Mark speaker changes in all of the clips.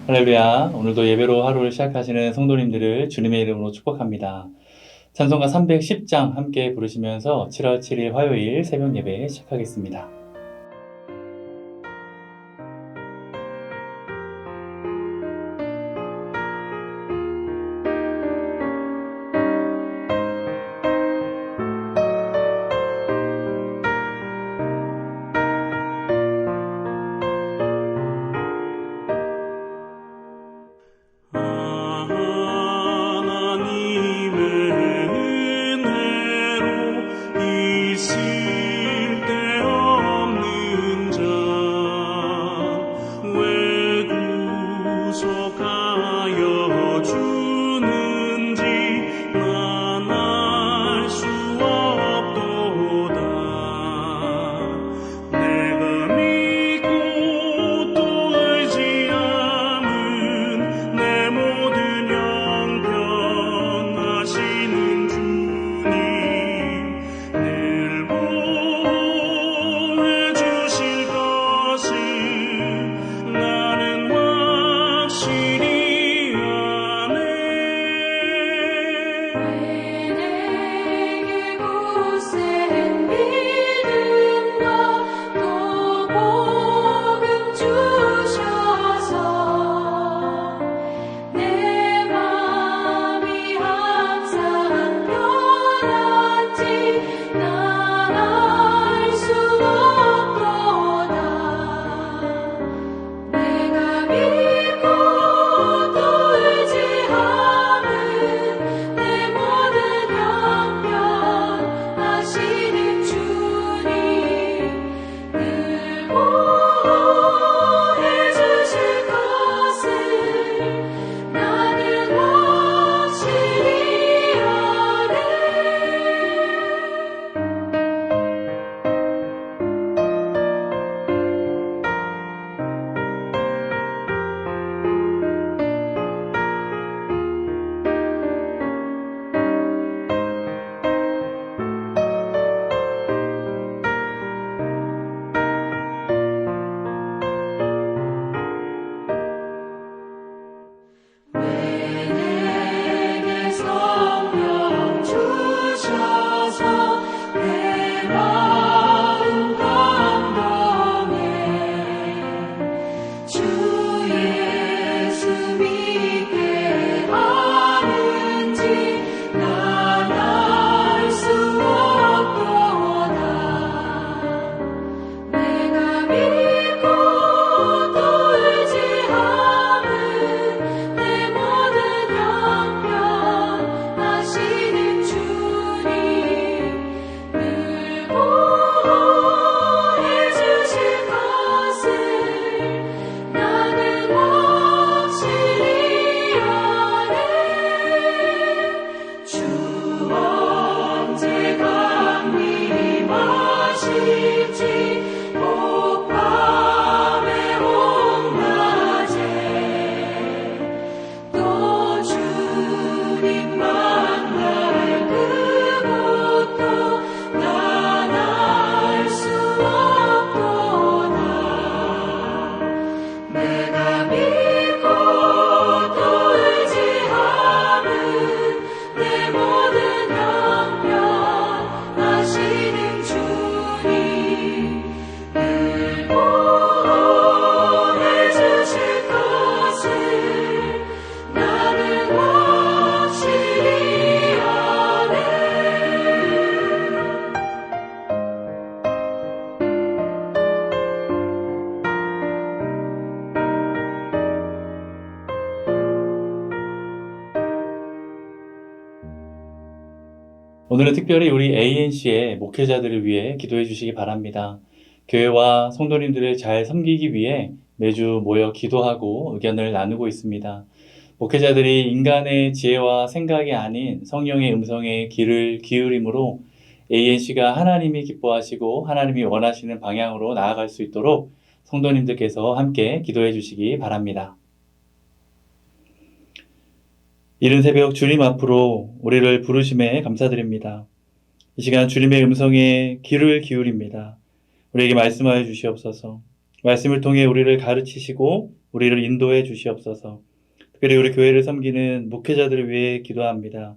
Speaker 1: 할렐루야. 오늘도 예배로 하루를 시작하시는 성도님들을 주님의 이름으로 축복합니다. 찬송가 310장 함께 부르시면서 7월 7일 화요일 새벽 예배 시작하겠습니다. 오늘은 특별히 우리 ANC의 목회자들을 위해 기도해 주시기 바랍니다. 교회와 성도님들을 잘 섬기기 위해 매주 모여 기도하고 의견을 나누고 있습니다. 목회자들이 인간의 지혜와 생각이 아닌 성령의 음성에 귀를 기울임으로 ANC가 하나님이 기뻐하시고 하나님이 원하시는 방향으로 나아갈 수 있도록 성도님들께서 함께 기도해 주시기 바랍니다. 이른 새벽 주님 앞으로 우리를 부르심에 감사드립니다. 이 시간 주님의 음성에 귀를 기울입니다. 우리에게 말씀하여 주시옵소서. 말씀을 통해 우리를 가르치시고 우리를 인도해 주시옵소서. 특별히 우리 교회를 섬기는 목회자들을 위해 기도합니다.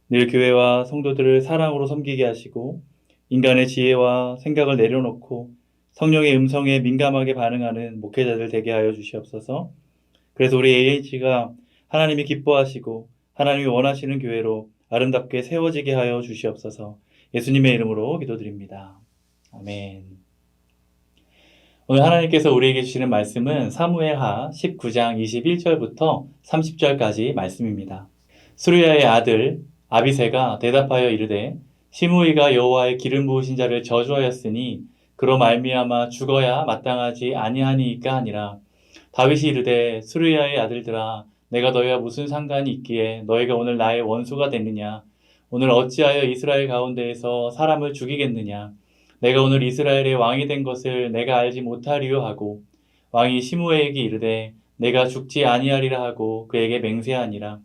Speaker 1: 늘 교회와 성도들을 사랑으로 섬기게 하시고 인간의 지혜와 생각을 내려놓고 성령의 음성에 민감하게 반응하는 목회자들 되게 하여 주시옵소서. 그래서 우리 AH가 하나님이 기뻐하시고 하나님이 원하시는 교회로 아름답게 세워지게 하여 주시옵소서. 예수님의 이름으로 기도드립니다. 아멘. 오늘 하나님께서 우리에게 주시는 말씀은 사무엘하 19장 21절부터 30절까지 말씀입니다. 수르야의 아들 아비새가 대답하여 이르되 시므이가 여호와의 기름 부으신 자를 저주하였으니 그로 말미암아 죽어야 마땅하지 아니하니이까 하니라. 다윗이 이르되 수르야의 아들들아 내가 너희와 무슨 상관이 있기에 너희가 오늘 나의 원수가 됐느냐. 오늘 어찌하여 이스라엘 가운데에서 사람을 죽이겠느냐. 내가 오늘 이스라엘의 왕이 된 것을 내가 알지 못하리요 하고 왕이 시므에게 이르되 내가 죽지 아니하리라 하고 그에게 맹세하니라.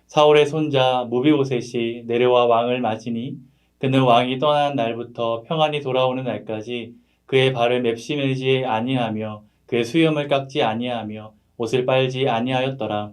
Speaker 1: 사울의 손자 무비보셋이 내려와 왕을 맞으니 그는 왕이 떠난 날부터 평안히 돌아오는 날까지 그의 발을 맵심하지 아니하며 그의 수염을 깎지 아니하며 옷을 빨지 아니하였더라.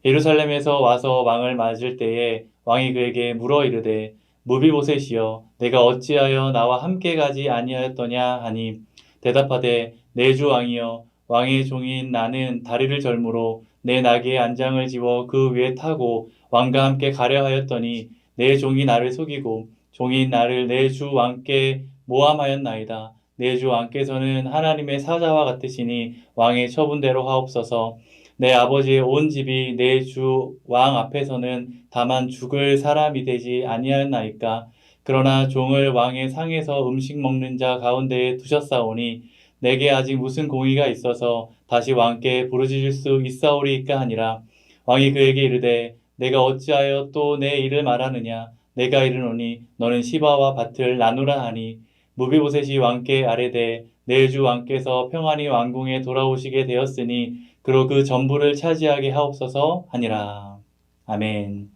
Speaker 1: 예루살렘에서 와서 왕을 맞을 때에 왕이 그에게 물어 이르되 무비보셋이여 내가 어찌하여 나와 함께 가지 아니하였더냐 하니 대답하되 내 주 왕이여 왕의 종인 나는 다리를 절므로 내 나귀의 안장을 지워 그 위에 타고 왕과 함께 가려 하였더니 내 종이 나를 속이고 종이 나를 내 주 왕께 모함하였나이다. 내 주 왕께서는 하나님의 사자와 같으시니 왕의 처분대로 하옵소서. 내 아버지의 온 집이 내 주 왕 앞에서는 다만 죽을 사람이 되지 아니하였나이까. 그러나 종을 왕의 상에서 음식 먹는 자 가운데에 두셨사오니 내게 아직 무슨 공의가 있어서 다시 왕께 부르짖을 수 있사오리이까 하니라. 왕이 그에게 이르되 내가 어찌하여 또 내 일을 말하느냐. 내가 이르노니 너는 시바와 밭을 나누라 하니 무비보셋이 왕께 아뢰되 내 주 왕께서 평안히 왕궁에 돌아오시게 되었으니 그로 그 전부를 차지하게 하옵소서 하니라. 아멘.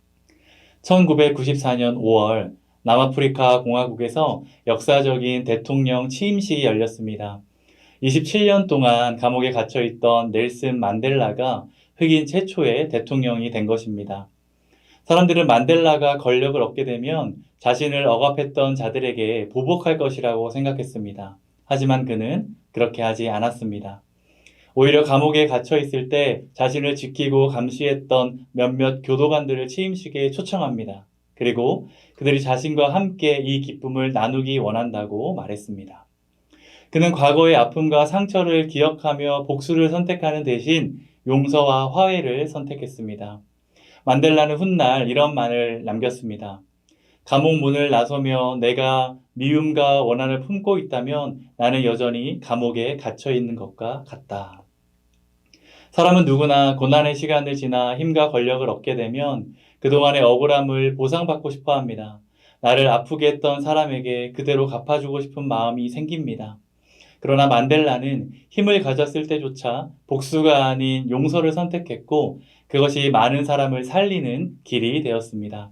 Speaker 1: 1994년 5월 남아프리카 공화국에서 역사적인 대통령 취임식이 열렸습니다. 27년 동안 감옥에 갇혀있던 넬슨 만델라가 흑인 최초의 대통령이 된 것입니다. 사람들은 만델라가 권력을 얻게 되면 자신을 억압했던 자들에게 보복할 것이라고 생각했습니다. 하지만 그는 그렇게 하지 않았습니다. 오히려 감옥에 갇혀 있을 때 자신을 지키고 감시했던 몇몇 교도관들을 취임식에 초청합니다. 그리고 그들이 자신과 함께 이 기쁨을 나누기 원한다고 말했습니다. 그는 과거의 아픔과 상처를 기억하며 복수를 선택하는 대신 용서와 화해를 선택했습니다. 만델라는 훗날 이런 말을 남겼습니다. 감옥 문을 나서며 내가 미움과 원한을 품고 있다면 나는 여전히 감옥에 갇혀 있는 것과 같다. 사람은 누구나 고난의 시간을 지나 힘과 권력을 얻게 되면 그동안의 억울함을 보상받고 싶어 합니다. 나를 아프게 했던 사람에게 그대로 갚아주고 싶은 마음이 생깁니다. 그러나 만델라는 힘을 가졌을 때조차 복수가 아닌 용서를 선택했고 그것이 많은 사람을 살리는 길이 되었습니다.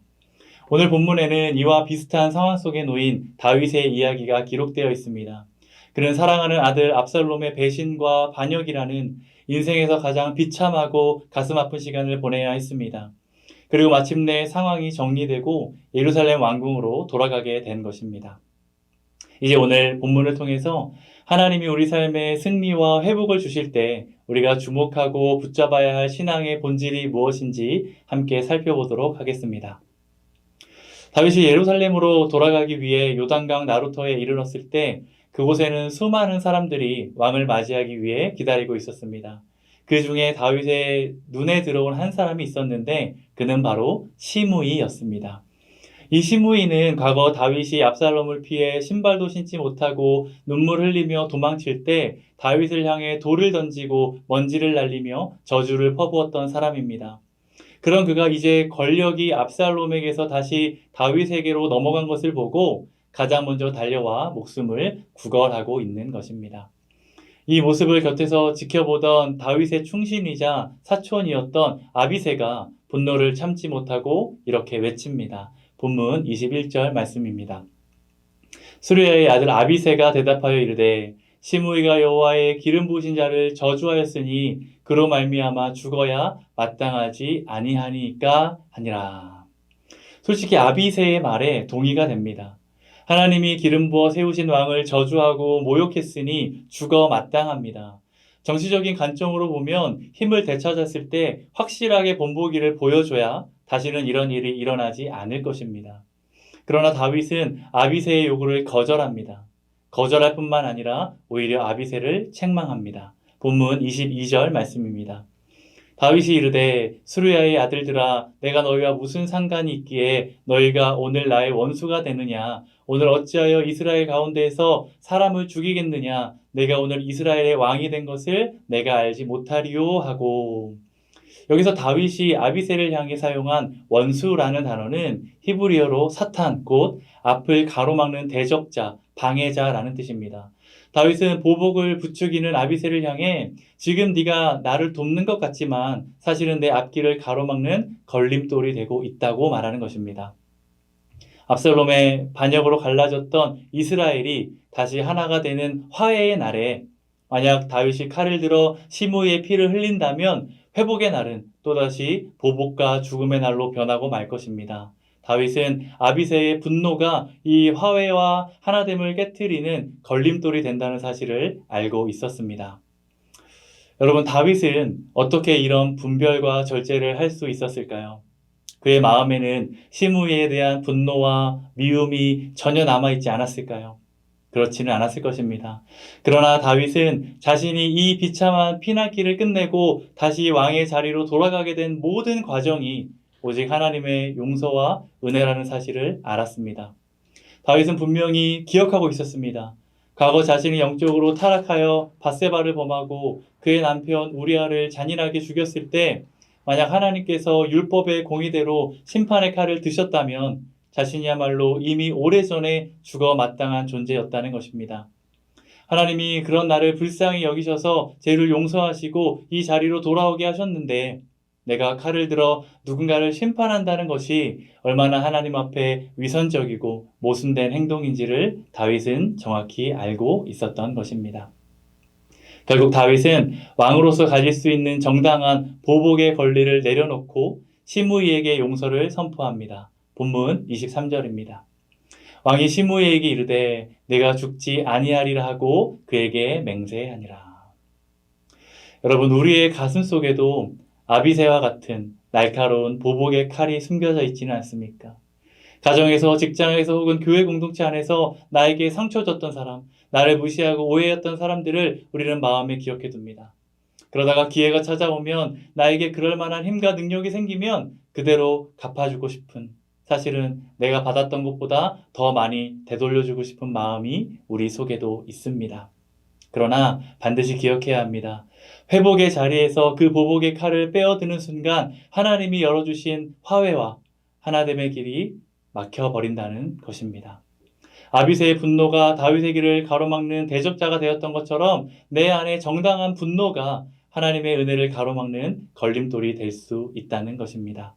Speaker 1: 오늘 본문에는 이와 비슷한 상황 속에 놓인 다윗의 이야기가 기록되어 있습니다. 그는 사랑하는 아들 압살롬의 배신과 반역이라는 인생에서 가장 비참하고 가슴 아픈 시간을 보내야 했습니다. 그리고 마침내 상황이 정리되고 예루살렘 왕궁으로 돌아가게 된 것입니다. 이제 오늘 본문을 통해서 하나님이 우리 삶에 승리와 회복을 주실 때 우리가 주목하고 붙잡아야 할 신앙의 본질이 무엇인지 함께 살펴보도록 하겠습니다. 다윗이 예루살렘으로 돌아가기 위해 요단강 나루터에 이르렀을 때 그곳에는 수많은 사람들이 왕을 맞이하기 위해 기다리고 있었습니다. 그 중에 다윗의 눈에 들어온 한 사람이 있었는데 그는 바로 시므이였습니다. 이 시므이는 과거 다윗이 압살롬을 피해 신발도 신지 못하고 눈물 흘리며 도망칠 때 다윗을 향해 돌을 던지고 먼지를 날리며 저주를 퍼부었던 사람입니다. 그런 그가 이제 권력이 압살롬에게서 다시 다윗에게로 넘어간 것을 보고 가장 먼저 달려와 목숨을 구걸하고 있는 것입니다. 이 모습을 곁에서 지켜보던 다윗의 충신이자 사촌이었던 아비새가 분노를 참지 못하고 이렇게 외칩니다. 본문 21절 말씀입니다. 수르야의 아들 아비새가 대답하여 이르되 시므이가 여호와의 기름 부으신 자를 저주하였으니 그로 말미암아 죽어야 마땅하지 아니하니까 하니라. 솔직히 아비새의 말에 동의가 됩니다. 하나님이 기름 부어 세우신 왕을 저주하고 모욕했으니 죽어 마땅합니다. 정치적인 관점으로 보면 힘을 되찾았을 때 확실하게 본보기를 보여줘야 다시는 이런 일이 일어나지 않을 것입니다. 그러나 다윗은 아비새의 요구를 거절합니다. 거절할 뿐만 아니라 오히려 아비새를 책망합니다. 본문 22절 말씀입니다. 다윗이 이르되 수르야의 아들들아 내가 너희와 무슨 상관이 있기에 너희가 오늘 나의 원수가 되느냐 오늘 어찌하여 이스라엘 가운데에서 사람을 죽이겠느냐 내가 오늘 이스라엘의 왕이 된 것을 내가 알지 못하리요 하고 여기서 다윗이 아비새를 향해 사용한 원수라는 단어는 히브리어로 사탄, 곧 앞을 가로막는 대적자, 방해자라는 뜻입니다. 다윗은 보복을 부추기는 아비새를 향해 지금 네가 나를 돕는 것 같지만 사실은 내 앞길을 가로막는 걸림돌이 되고 있다고 말하는 것입니다. 압살롬의 반역으로 갈라졌던 이스라엘이 다시 하나가 되는 화해의 날에 만약 다윗이 칼을 들어 시므이의 피를 흘린다면 회복의 날은 또다시 보복과 죽음의 날로 변하고 말 것입니다. 다윗은 아비새의 분노가 이 화해와 하나됨을 깨트리는 걸림돌이 된다는 사실을 알고 있었습니다. 여러분, 다윗은 어떻게 이런 분별과 절제를 할 수 있었을까요? 그의 마음에는 시므이에 대한 분노와 미움이 전혀 남아있지 않았을까요? 그렇지는 않았을 것입니다. 그러나 다윗은 자신이 이 비참한 피난길을 끝내고 다시 왕의 자리로 돌아가게 된 모든 과정이 오직 하나님의 용서와 은혜라는 사실을 알았습니다. 다윗은 분명히 기억하고 있었습니다. 과거 자신이 영적으로 타락하여 밧세바를 범하고 그의 남편 우리아를 잔인하게 죽였을 때 만약 하나님께서 율법의 공의대로 심판의 칼을 드셨다면 자신이야말로 이미 오래전에 죽어 마땅한 존재였다는 것입니다. 하나님이 그런 나를 불쌍히 여기셔서 죄를 용서하시고 이 자리로 돌아오게 하셨는데 내가 칼을 들어 누군가를 심판한다는 것이 얼마나 하나님 앞에 위선적이고 모순된 행동인지를 다윗은 정확히 알고 있었던 것입니다. 결국 다윗은 왕으로서 가질 수 있는 정당한 보복의 권리를 내려놓고 시므이에게 용서를 선포합니다. 본문 23절입니다. 왕이 시므이에게 이르되 내가 죽지 아니하리라 하고 그에게 맹세하니라. 여러분, 우리의 가슴 속에도 아비새와 같은 날카로운 보복의 칼이 숨겨져 있지는 않습니까? 가정에서, 직장에서 혹은 교회 공동체 안에서 나에게 상처 줬던 사람, 나를 무시하고 오해했던 사람들을 우리는 마음에 기억해 둡니다. 그러다가 기회가 찾아오면 나에게 그럴 만한 힘과 능력이 생기면 그대로 갚아주고 싶은, 사실은 내가 받았던 것보다 더 많이 되돌려주고 싶은 마음이 우리 속에도 있습니다. 그러나 반드시 기억해야 합니다. 회복의 자리에서 그 보복의 칼을 빼어드는 순간 하나님이 열어주신 화해와 하나됨의 길이 막혀버린다는 것입니다. 아비새의 분노가 다윗의 길을 가로막는 대적자가 되었던 것처럼 내 안에 정당한 분노가 하나님의 은혜를 가로막는 걸림돌이 될 수 있다는 것입니다.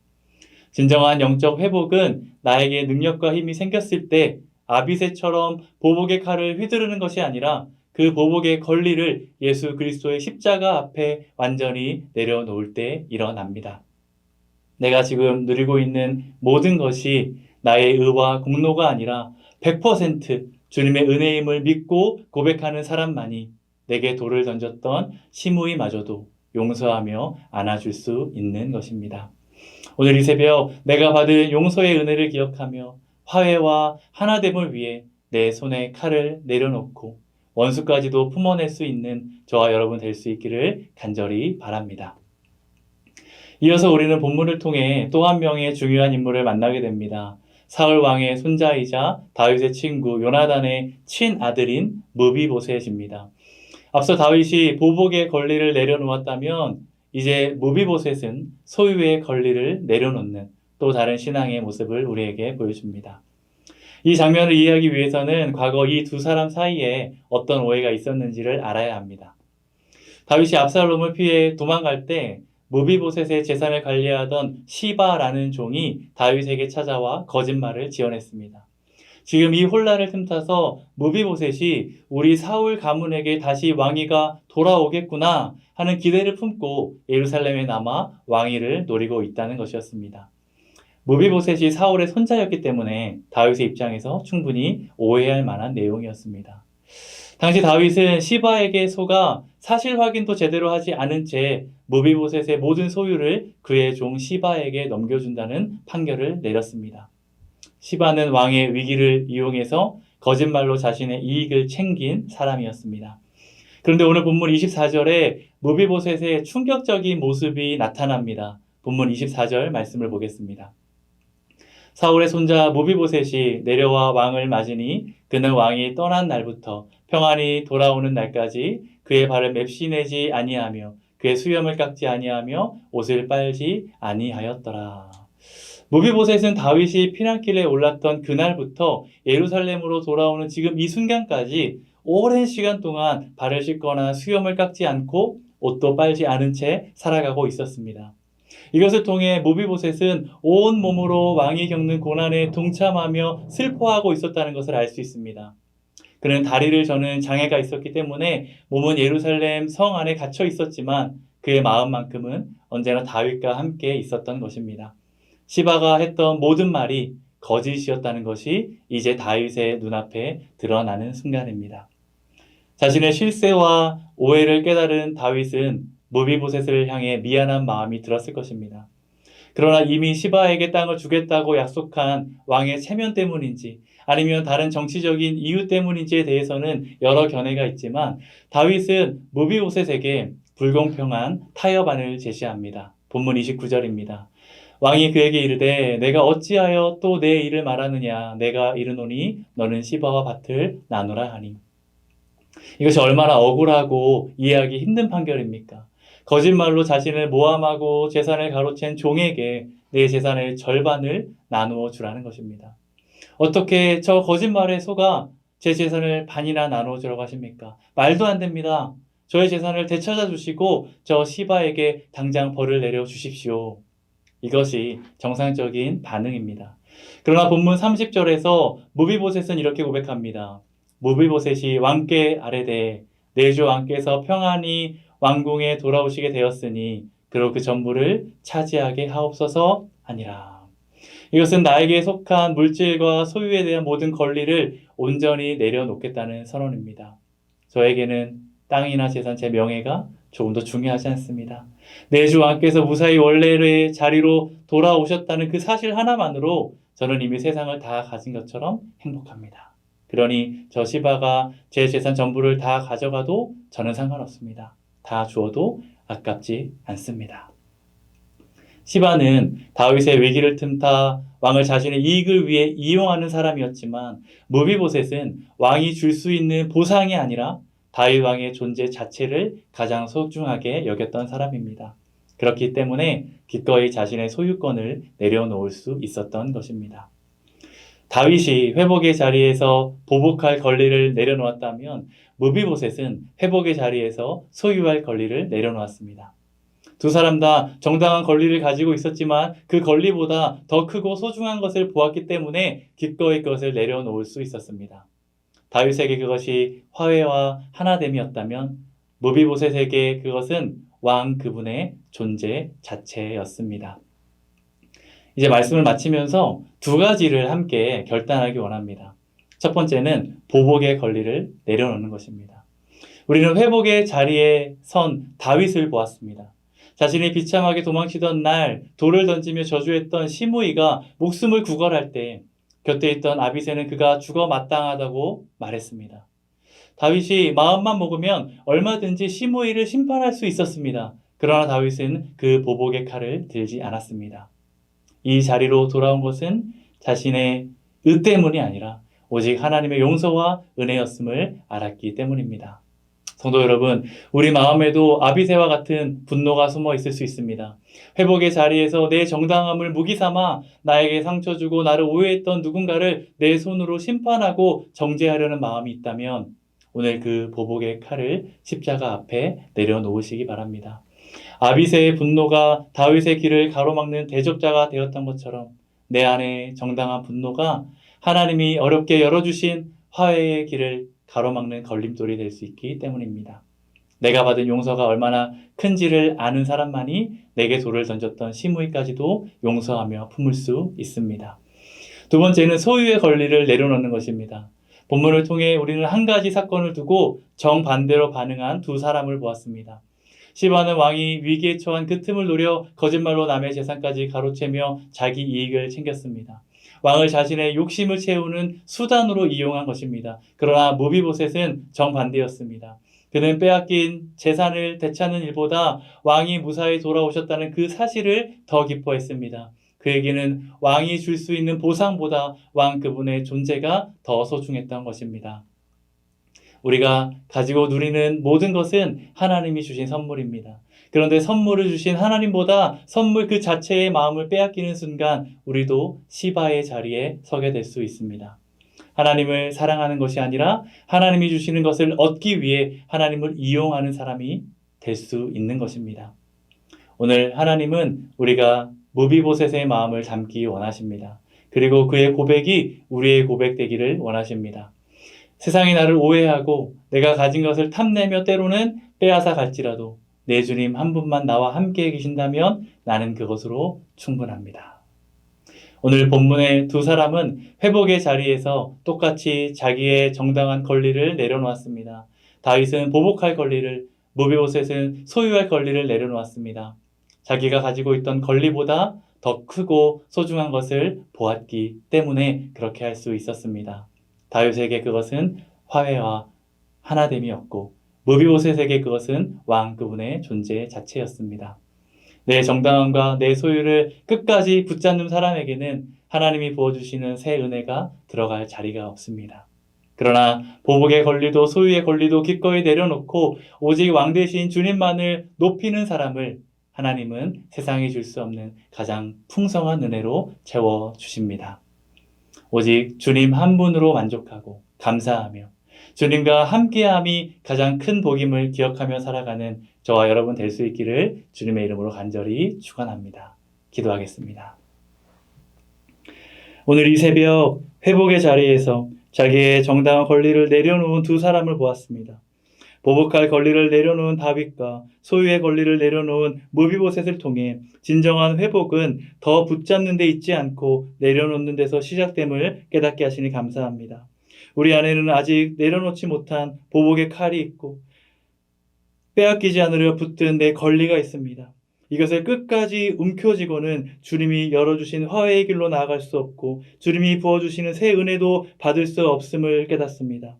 Speaker 1: 진정한 영적 회복은 나에게 능력과 힘이 생겼을 때 아비새처럼 보복의 칼을 휘두르는 것이 아니라 그 보복의 권리를 예수 그리스도의 십자가 앞에 완전히 내려놓을 때 일어납니다. 내가 지금 누리고 있는 모든 것이 나의 의와 공로가 아니라 100% 주님의 은혜임을 믿고 고백하는 사람만이 내게 돌을 던졌던 시므이마저도 용서하며 안아줄 수 있는 것입니다. 오늘 이 새벽 내가 받은 용서의 은혜를 기억하며 화해와 하나됨을 위해 내 손에 칼을 내려놓고 원수까지도 품어낼 수 있는 저와 여러분 될 수 있기를 간절히 바랍니다. 이어서 우리는 본문을 통해 또 한 명의 중요한 인물을 만나게 됩니다. 사울 왕의 손자이자 다윗의 친구 요나단의 친아들인 무비보셋입니다. 앞서 다윗이 보복의 권리를 내려놓았다면 이제 무비보셋은 소유의 권리를 내려놓는 또 다른 신앙의 모습을 우리에게 보여줍니다. 이 장면을 이해하기 위해서는 과거 이 두 사람 사이에 어떤 오해가 있었는지를 알아야 합니다. 다윗이 압살롬을 피해 도망갈 때 무비보셋의 재산을 관리하던 시바라는 종이 다윗에게 찾아와 거짓말을 지어냈습니다. 지금 이 혼란을 틈타서 무비보셋이 우리 사울 가문에게 다시 왕위가 돌아오겠구나 하는 기대를 품고 예루살렘에 남아 왕위를 노리고 있다는 것이었습니다. 무비보셋이 사울의 손자였기 때문에 다윗의 입장에서 충분히 오해할 만한 내용이었습니다. 당시 다윗은 시바에게 속아 사실 확인도 제대로 하지 않은 채 무비보셋의 모든 소유를 그의 종 시바에게 넘겨준다는 판결을 내렸습니다. 시바는 왕의 위기를 이용해서 거짓말로 자신의 이익을 챙긴 사람이었습니다. 그런데 오늘 본문 24절에 무비보셋의 충격적인 모습이 나타납니다. 본문 24절 말씀을 보겠습니다. 사울의 손자 무비보셋이 내려와 왕을 맞으니 그는 왕이 떠난 날부터 평안히 돌아오는 날까지 그의 발을 맵시내지 아니하며 그의 수염을 깎지 아니하며 옷을 빨지 아니하였더라. 무비보셋은 다윗이 피난길에 올랐던 그날부터 예루살렘으로 돌아오는 지금 이 순간까지 오랜 시간 동안 발을 씻거나 수염을 깎지 않고 옷도 빨지 않은 채 살아가고 있었습니다. 이것을 통해 무비보셋은 온 몸으로 왕이 겪는 고난에 동참하며 슬퍼하고 있었다는 것을 알 수 있습니다. 그는 다리를 저는 장애가 있었기 때문에 몸은 예루살렘 성 안에 갇혀 있었지만 그의 마음만큼은 언제나 다윗과 함께 있었던 것입니다. 시바가 했던 모든 말이 거짓이었다는 것이 이제 다윗의 눈앞에 드러나는 순간입니다. 자신의 실세와 오해를 깨달은 다윗은 무비보셋을 향해 미안한 마음이 들었을 것입니다. 그러나 이미 시바에게 땅을 주겠다고 약속한 왕의 체면 때문인지 아니면 다른 정치적인 이유 때문인지에 대해서는 여러 견해가 있지만 다윗은 무비보셋에게 불공평한 타협안을 제시합니다. 본문 29절입니다. 왕이 그에게 이르되 내가 어찌하여 또 내 일을 말하느냐 내가 이르노니 너는 시바와 밭을 나누라 하니. 이것이 얼마나 억울하고 이해하기 힘든 판결입니까? 거짓말로 자신을 모함하고 재산을 가로챈 종에게 내 재산의 절반을 나누어 주라는 것입니다. 어떻게 저 거짓말에 속아 제 재산을 반이나 나누어 주라고 하십니까? 말도 안 됩니다. 저의 재산을 되찾아 주시고 저 시바에게 당장 벌을 내려 주십시오. 이것이 정상적인 반응입니다. 그러나 본문 30절에서 무비보셋은 이렇게 고백합니다. 무비보셋이 왕께 아뢰되 내 주 왕께서 평안히 왕궁에 돌아오시게 되었으니 그로 그 전부를 차지하게 하옵소서 하니라. 이것은 나에게 속한 물질과 소유에 대한 모든 권리를 온전히 내려놓겠다는 선언입니다. 저에게는 땅이나 재산, 제 명예가 조금 더 중요하지 않습니다. 내 주 왕께서 무사히 원래의 자리로 돌아오셨다는 그 사실 하나만으로 저는 이미 세상을 다 가진 것처럼 행복합니다. 그러니 저 시바가 제 재산 전부를 다 가져가도 저는 상관없습니다. 다 주어도 아깝지 않습니다. 시바는 다윗의 위기를 틈타 왕을 자신의 이익을 위해 이용하는 사람이었지만 무비보셋은 왕이 줄 수 있는 보상이 아니라 다윗 왕의 존재 자체를 가장 소중하게 여겼던 사람입니다. 그렇기 때문에 기꺼이 자신의 소유권을 내려놓을 수 있었던 것입니다. 다윗이 회복의 자리에서 보복할 권리를 내려놓았다면 무비보셋은 회복의 자리에서 소유할 권리를 내려놓았습니다. 두 사람 다 정당한 권리를 가지고 있었지만 그 권리보다 더 크고 소중한 것을 보았기 때문에 기꺼이 그것을 내려놓을 수 있었습니다. 다윗에게 그것이 화해와 하나됨이었다면 무비보셋에게 그것은 왕 그분의 존재 자체였습니다. 이제 말씀을 마치면서 두 가지를 함께 결단하기 원합니다. 첫 번째는 보복의 권리를 내려놓는 것입니다. 우리는 회복의 자리에 선 다윗을 보았습니다. 자신이 비참하게 도망치던 날 돌을 던지며 저주했던 시므이가 목숨을 구걸할 때 곁에 있던 아비새는 그가 죽어 마땅하다고 말했습니다. 다윗이 마음만 먹으면 얼마든지 시므이를 심판할 수 있었습니다. 그러나 다윗은 그 보복의 칼을 들지 않았습니다. 이 자리로 돌아온 것은 자신의 의 때문이 아니라 오직 하나님의 용서와 은혜였음을 알았기 때문입니다. 성도 여러분, 우리 마음에도 아비새와 같은 분노가 숨어 있을 수 있습니다. 회복의 자리에서 내 정당함을 무기 삼아 나에게 상처 주고 나를 오해했던 누군가를 내 손으로 심판하고 정죄하려는 마음이 있다면 오늘 그 보복의 칼을 십자가 앞에 내려놓으시기 바랍니다. 아비새의 분노가 다윗의 길을 가로막는 대적자가 되었던 것처럼 내 안에 정당한 분노가 하나님이 어렵게 열어주신 화해의 길을 가로막는 걸림돌이 될 수 있기 때문입니다. 내가 받은 용서가 얼마나 큰지를 아는 사람만이 내게 돌을 던졌던 시므이까지도 용서하며 품을 수 있습니다. 두 번째는 소유의 권리를 내려놓는 것입니다. 본문을 통해 우리는 한 가지 사건을 두고 정반대로 반응한 두 사람을 보았습니다. 시바는 왕이 위기에 처한 그 틈을 노려 거짓말로 남의 재산까지 가로채며 자기 이익을 챙겼습니다. 왕을 자신의 욕심을 채우는 수단으로 이용한 것입니다. 그러나 무비보셋은 정반대였습니다. 그는 빼앗긴 재산을 되찾는 일보다 왕이 무사히 돌아오셨다는 그 사실을 더 기뻐했습니다. 그에게는 왕이 줄 수 있는 보상보다 왕 그분의 존재가 더 소중했던 것입니다. 우리가 가지고 누리는 모든 것은 하나님이 주신 선물입니다. 그런데 선물을 주신 하나님보다 선물 그 자체의 마음을 빼앗기는 순간 우리도 시바의 자리에 서게 될 수 있습니다. 하나님을 사랑하는 것이 아니라 하나님이 주시는 것을 얻기 위해 하나님을 이용하는 사람이 될 수 있는 것입니다. 오늘 하나님은 우리가 무비보셋의 마음을 담기 원하십니다. 그리고 그의 고백이 우리의 고백되기를 원하십니다. 세상이 나를 오해하고 내가 가진 것을 탐내며 때로는 빼앗아 갈지라도 내 주님 한 분만 나와 함께 계신다면 나는 그것으로 충분합니다. 오늘 본문의 두 사람은 회복의 자리에서 똑같이 자기의 정당한 권리를 내려놓았습니다. 다윗은 보복할 권리를, 무비보셋은 소유할 권리를 내려놓았습니다. 자기가 가지고 있던 권리보다 더 크고 소중한 것을 보았기 때문에 그렇게 할 수 있었습니다. 다윗에게 그것은 화해와 하나됨이었고 무비보셋에게 그것은 왕 그분의 존재 자체였습니다. 내 정당함과 내 소유를 끝까지 붙잡는 사람에게는 하나님이 부어주시는 새 은혜가 들어갈 자리가 없습니다. 그러나 보복의 권리도 소유의 권리도 기꺼이 내려놓고 오직 왕 대신 주님만을 높이는 사람을 하나님은 세상이 줄 수 없는 가장 풍성한 은혜로 채워주십니다. 오직 주님 한 분으로 만족하고 감사하며 주님과 함께함이 가장 큰 복임을 기억하며 살아가는 저와 여러분 될 수 있기를 주님의 이름으로 간절히 축원합니다. 기도하겠습니다. 오늘 이 새벽 회복의 자리에서 자기의 정당한 권리를 내려놓은 두 사람을 보았습니다. 보복할 권리를 내려놓은 다윗과 소유의 권리를 내려놓은 무비보셋을 통해 진정한 회복은 더 붙잡는 데 있지 않고 내려놓는 데서 시작됨을 깨닫게 하시니 감사합니다. 우리 안에는 아직 내려놓지 못한 보복의 칼이 있고 빼앗기지 않으려 붙든 내 권리가 있습니다. 이것을 끝까지 움켜쥐고는 주님이 열어주신 화해의 길로 나아갈 수 없고 주님이 부어주시는 새 은혜도 받을 수 없음을 깨닫습니다.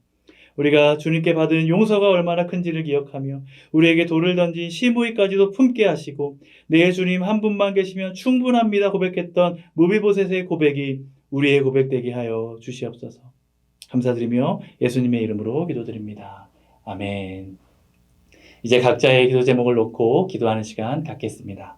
Speaker 1: 우리가 주님께 받은 용서가 얼마나 큰지를 기억하며 우리에게 돌을 던진 시므이까지도 품게 하시고 내 주님 한 분만 계시면 충분합니다 고백했던 무비보셋의 고백이 우리의 고백되게 하여 주시옵소서. 감사드리며 예수님의 이름으로 기도드립니다. 아멘. 이제 각자의 기도 제목을 놓고 기도하는 시간 갖겠습니다.